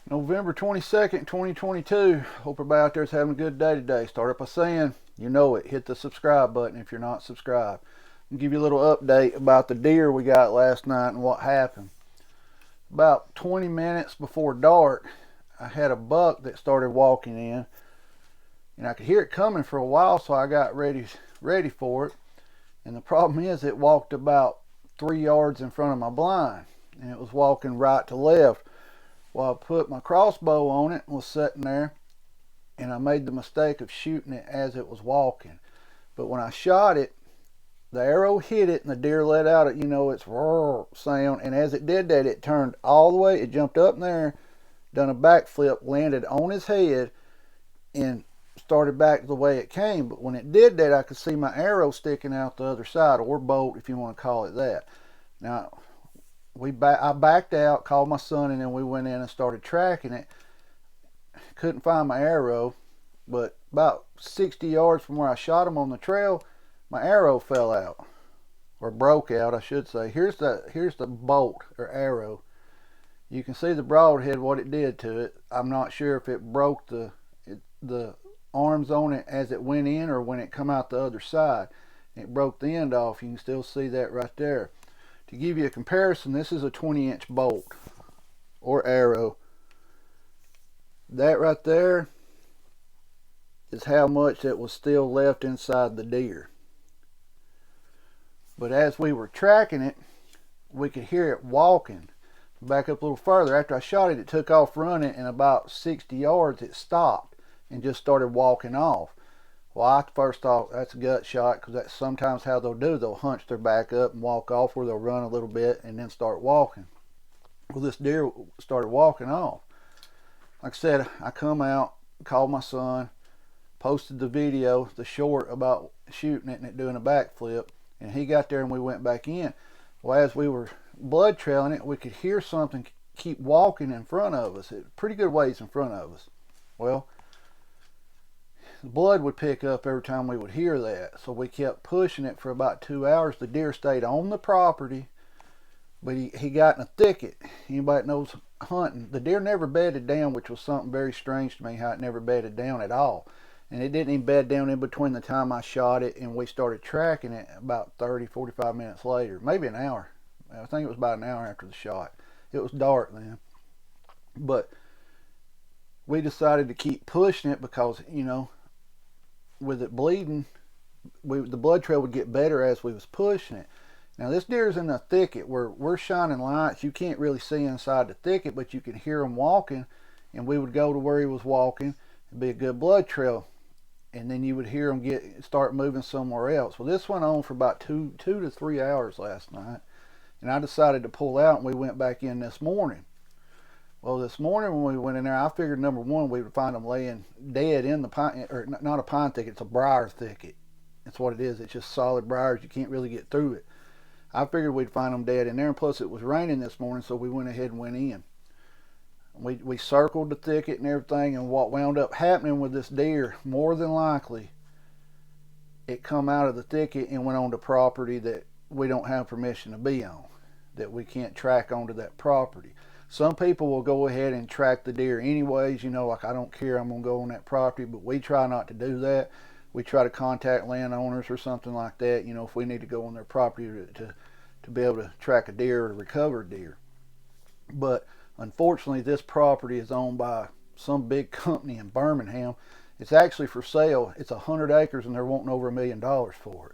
November 22nd, 2022. Hope everybody out there is having a good day today. Start up by saying, you know it, hit the subscribe button if you're not subscribed. I'll give you a little update about the deer we got last night and what happened. About 20 minutes before dark, I had a buck that started walking in, and I could hear it coming for a while, so I got ready for it. And the problem is it walked about 3 yards in front of my blind, and it was walking right to left. Well, I put my crossbow on it and was sitting there, and I made the mistake of shooting it as it was walking. But when I shot it, the arrow hit it and the deer let out its roar sound, and as it did that, it turned all the way. It jumped up in there, done a backflip, landed on his head, and started back the way it came. But when it did that, I could see my arrow sticking out the other side, or bolt if you want to call it that. Now, I backed out, called my son, and then we went in and started tracking it. Couldn't find my arrow, but about 60 yards from where I shot him on the trail, my arrow fell out, or broke out, I should say. Here's the bolt or arrow. You can see the broadhead, what it did to it. I'm not sure if it broke the arms on it as it went in or when it come out the other side. It broke the end off. You can still see that right there. To give you a comparison, this is a 20-inch bolt or arrow. That right there is how much that was still left inside the deer. But as we were tracking it, we could hear it walking. Back up a little further, after I shot it, it took off running, and about 60 yards it stopped and just started walking off. Well, I first thought that's a gut shot, because that's sometimes how they'll do. They'll hunch their back up and walk off, where they'll run a little bit and then start walking. Well, this deer started walking off. Like I said, I come out, called my son, posted the video, the short about shooting it and it doing a backflip, and he got there and we went back in. Well, as we were blood trailing it, we could hear something keep walking in front of us. It was pretty good ways in front of us. Well, the blood would pick up every time we would hear that, so we kept pushing it for about 2 hours. The deer stayed on the property, but he got in a thicket. Anybody that knows hunting, the deer never bedded down, which was something very strange to me, how it never bedded down at all. And it didn't even bed down in between the time I shot it and we started tracking it about 30-45 minutes later, maybe an hour. I think it was about an hour after the shot. It was dark then, but we decided to keep pushing it because, with it bleeding, the blood trail would get better as we was pushing it. Now, this deer's in a thicket where we're shining lights. You can't really see inside the thicket, but you can hear him walking, and we would go to where he was walking. It'd be a good blood trail, and then you would hear him start moving somewhere else. Well, this went on for about 2 to 3 hours last night, and I decided to pull out, and we went back in this morning. Well, this morning when we went in there, I figured, number one, we would find them laying dead in the pine, or not a pine thicket, it's a briar thicket. That's what it is. It's just solid briars. You can't really get through it. I figured we'd find them dead in there, and plus it was raining this morning, so we went ahead and went in. We circled the thicket and everything, and what wound up happening with this deer, more than likely, it come out of the thicket and went onto property that we don't have permission to be on, that we can't track onto that property. Some people will go ahead and track the deer anyways, like, I don't care, I'm going to go on that property, but we try not to do that. We try to contact landowners or something like that, if we need to go on their property to be able to track a deer or recover a deer. But unfortunately, this property is owned by some big company in Birmingham. It's actually for sale. It's 100 acres and they're wanting over $1 million for it.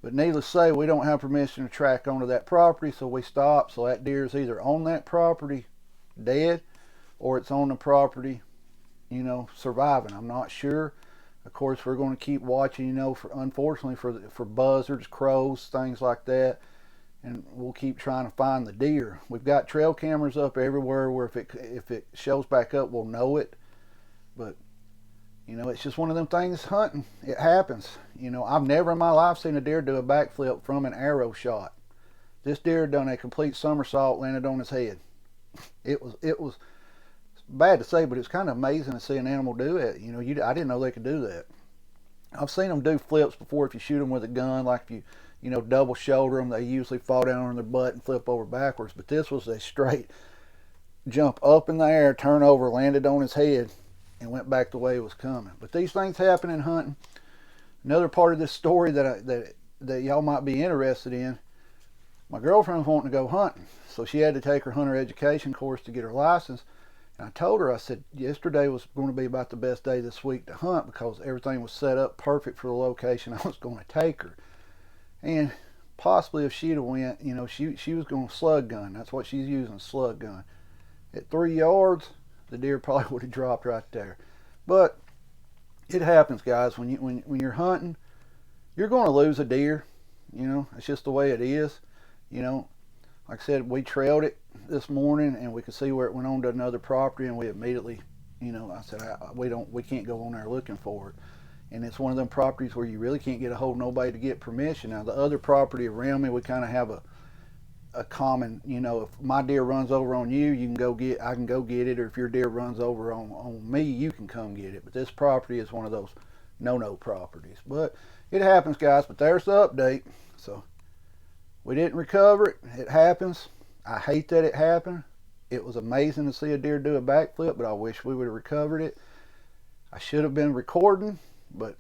But needless to say, we don't have permission to track onto that property, so we stopped. So that deer is either on that property dead, or it's on the property, surviving. I'm not sure. Of course, we're going to keep watching, unfortunately for buzzards, crows, things like that, and we'll keep trying to find the deer. We've got trail cameras up everywhere where if it shows back up, we'll know it. But it's just one of them things, hunting. It happens. I've never in my life seen a deer do a backflip from an arrow shot. This deer done a complete somersault, landed on his head. It was bad to say, but it's kind of amazing to see an animal do it. I didn't know they could do that. I've seen them do flips before if you shoot them with a gun, like if you double shoulder them, they usually fall down on their butt and flip over backwards. But this was a straight jump up in the air, turn over, landed on his head, and went back the way it was coming. But these things happen in hunting. Another part of this story that y'all might be interested in, my girlfriend was wanting to go hunting, so she had to take her hunter education course to get her license. And I told her, I said, yesterday was going to be about the best day this week to hunt because everything was set up perfect for the location I was going to take her. And possibly if she'd have went, you know, she was going to slug gun. That's what she's using, slug gun. At 3 yards, the deer probably would have dropped right there. But it happens, guys. When you're hunting, you're going to lose a deer. You know, it's just the way it is. You know, like I said, we trailed it this morning and we could see where it went on to another property, and we immediately, you know, I said we can't go on there looking for it. And it's one of them properties where you really can't get a hold of nobody to get permission. Now the other property around me, we kind of have a common, you know, if my deer runs over on you, I can go get it, or if your deer runs over on me, you can come get it. But this property is one of those no properties. But it happens, guys. But there's the update. So we didn't recover it. It happens. I hate that it happened. It was amazing to see a deer do a backflip, but I wish we would have recovered it. I should have been recording, but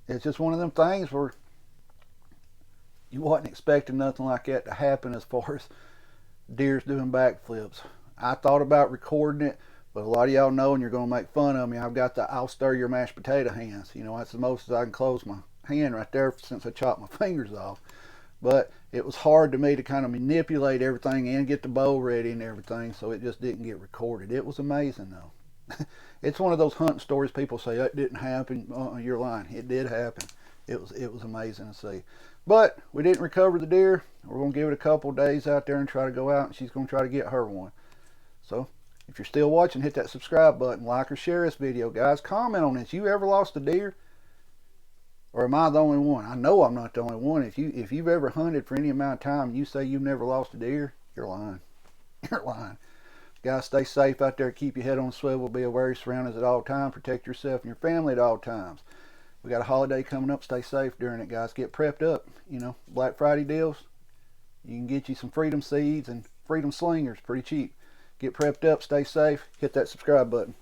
it's just one of them things where you wasn't expecting nothing like that to happen as far as deers doing backflips. I thought about recording it, but a lot of y'all know, and you're going to make fun of me, I've got the I'll stir your mashed potato hands. You know, that's the most as I can close my hand right there since I chopped my fingers off. But it was hard to me to kind of manipulate everything and get the bow ready and everything, so it just didn't get recorded. It was amazing though. It's one of those hunting stories people say it didn't happen. You're lying. It did happen. It was amazing to see. But we didn't recover the deer. We're going to give it a couple days out there and try to go out, and she's going to try to get her one. So if you're still watching, hit that subscribe button, like or share this video, guys. Comment on this. You ever lost a deer? Or am I the only one? I know I'm not the only one. If you've ever hunted for any amount of time and you say you've never lost a deer, you're lying. You're lying. Guys, stay safe out there. Keep your head on a swivel. Be aware of your surroundings at all times. Protect yourself and your family at all times. We got a holiday coming up. Stay safe during it, guys. Get prepped up. You know, Black Friday deals. You can get you some Freedom Seeds and Freedom Slingers pretty cheap. Get prepped up. Stay safe. Hit that subscribe button.